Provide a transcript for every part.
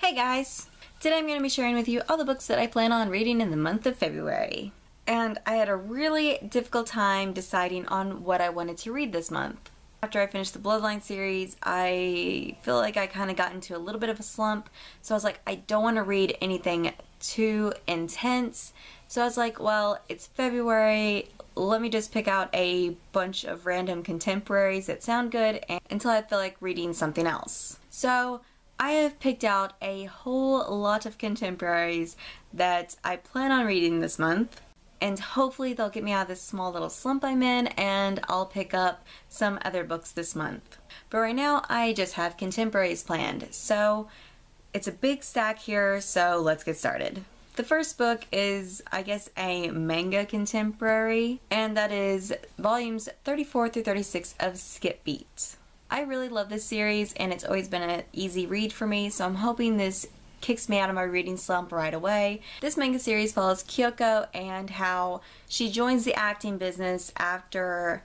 Hey guys! Today I'm going to be sharing with you all the books that I plan on reading in the month of February. And I had a really difficult time deciding on what I wanted to read this month. After I finished the Bloodline series, I feel like I kind of got into a little bit of a slump. So I was like, I don't want to read anything too intense. So I was like, well, it's February. Let me just pick out a bunch of random contemporaries that sound good until I feel like reading something else. So I have picked out a whole lot of contemporaries that I plan on reading this month, and hopefully they'll get me out of this small little slump I'm in, and I'll pick up some other books this month. But right now I just have contemporaries planned, so it's a big stack here, so let's get started. The first book is, I guess, a manga contemporary, and that is volumes 34 through 36 of Skip Beat. I really love this series, and it's always been an easy read for me, so I'm hoping this kicks me out of my reading slump right away. This manga series follows Kyoko and how she joins the acting business after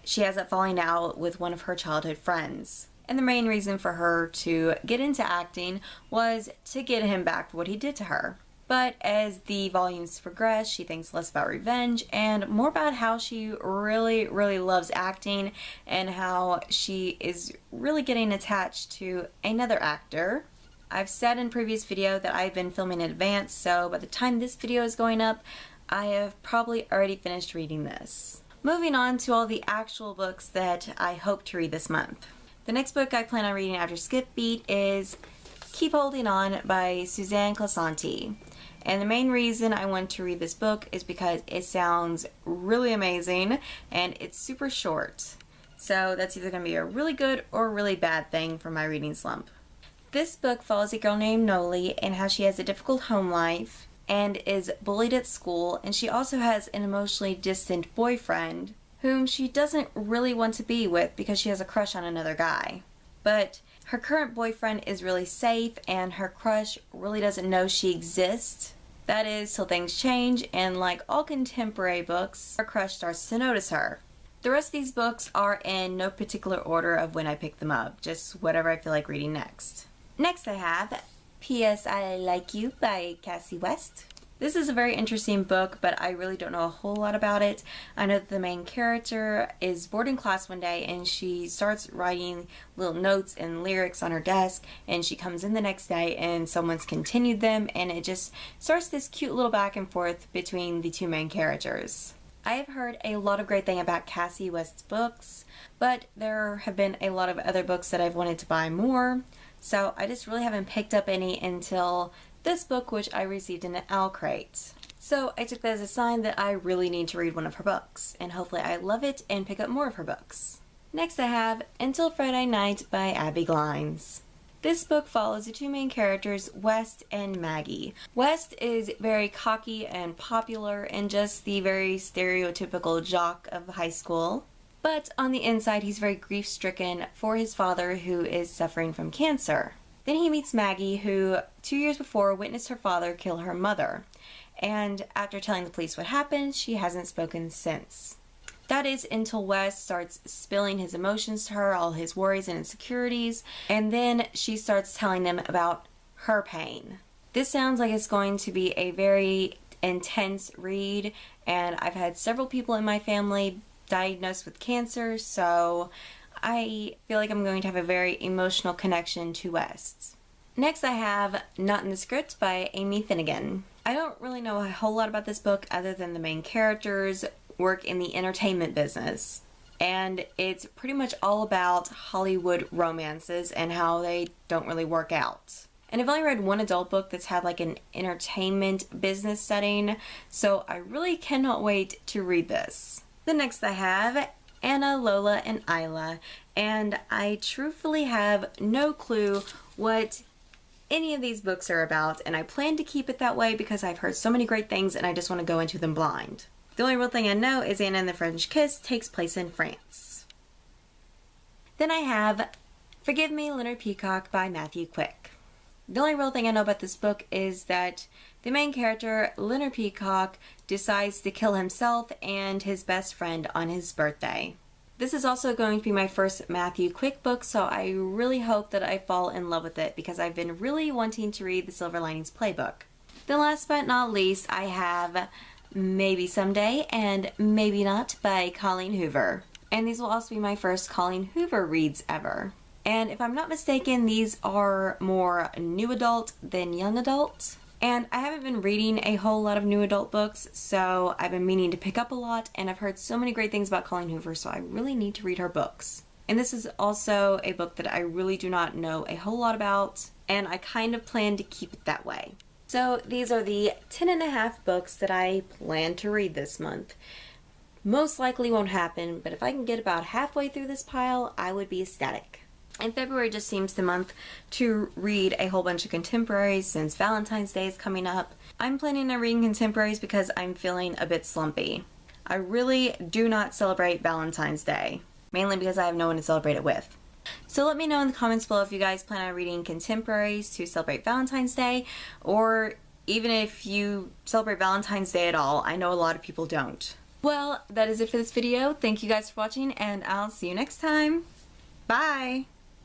she has a falling out with one of her childhood friends. And the main reason for her to get into acting was to get him back for what he did to her. But as the volumes progress, she thinks less about revenge and more about how she really loves acting and how she is really getting attached to another actor. I've said in previous video that I've been filming in advance, so by the time this video is going up, I have probably already finished reading this. Moving on to all the actual books that I hope to read this month. The next book I plan on reading after Skip Beat is Keep Holding On by Suzanne Classanti. And the main reason I want to read this book is because it sounds really amazing and it's super short. So that's either going to be a really good or really bad thing for my reading slump. This book follows a girl named Noli and how she has a difficult home life and is bullied at school, and she also has an emotionally distant boyfriend whom she doesn't really want to be with because she has a crush on another guy. But her current boyfriend is really safe and her crush really doesn't know she exists. That is till things change, and like all contemporary books, her crush starts to notice her. The rest of these books are in no particular order of when I pick them up, just whatever I feel like reading next. Next I have P.S. I Like You by Cassie West. This is a very interesting book, but I really don't know a whole lot about it. I know that the main character is bored in class one day and she starts writing little notes and lyrics on her desk, and she comes in the next day and someone's continued them, and it just starts this cute little back and forth between the two main characters. I have heard a lot of great things about Cassie West's books, but there have been a lot of other books that I've wanted to buy more, so I just really haven't picked up any until this book, which I received in an owl crate. So I took that as a sign that I really need to read one of her books, and hopefully I love it and pick up more of her books. Next I have Until Friday Night by Abby Glines. This book follows the two main characters, West and Maggie. West is very cocky and popular and just the very stereotypical jock of high school. But on the inside he's very grief-stricken for his father who is suffering from cancer. Then he meets Maggie, who 2 years before witnessed her father kill her mother, and after telling the police what happened, she hasn't spoken since. That is until West starts spilling his emotions to her, all his worries and insecurities, and then she starts telling them about her pain. This sounds like it's going to be a very intense read, and I've had several people in my family diagnosed with cancer, so I feel like I'm going to have a very emotional connection to West. Next I have Not in the Script by Amy Finnegan. I don't really know a whole lot about this book other than the main characters work in the entertainment business. And it's pretty much all about Hollywood romances and how they don't really work out. And I've only read one adult book that's had like an entertainment business setting, so I really cannot wait to read this. The next I have Anna, Lola, and Isla, and I truthfully have no clue what any of these books are about, and I plan to keep it that way because I've heard so many great things and I just want to go into them blind. The only real thing I know is Anna and the French Kiss takes place in France. Then I have Forgive Me, Leonard Peacock by Matthew Quick. The only real thing I know about this book is that the main character, Leonard Peacock, decides to kill himself and his best friend on his birthday. This is also going to be my first Matthew Quick book, so I really hope that I fall in love with it because I've been really wanting to read the Silver Linings Playbook. Then last but not least, I have Maybe Someday and Maybe Not by Colleen Hoover. And these will also be my first Colleen Hoover reads ever. And if I'm not mistaken, these are more new adult than young adult. And I haven't been reading a whole lot of new adult books, so I've been meaning to pick up a lot, and I've heard so many great things about Colleen Hoover, so I really need to read her books. And this is also a book that I really do not know a whole lot about, and I kind of plan to keep it that way. So these are the 10.5 books that I plan to read this month. Most likely won't happen, but if I can get about halfway through this pile, I would be ecstatic. And February just seems the month to read a whole bunch of contemporaries since Valentine's Day is coming up. I'm planning on reading contemporaries because I'm feeling a bit slumpy. I really do not celebrate Valentine's Day, mainly because I have no one to celebrate it with. So let me know in the comments below if you guys plan on reading contemporaries to celebrate Valentine's Day, or even if you celebrate Valentine's Day at all. I know a lot of people don't. Well, that is it for this video. Thank you guys for watching, and I'll see you next time. Bye!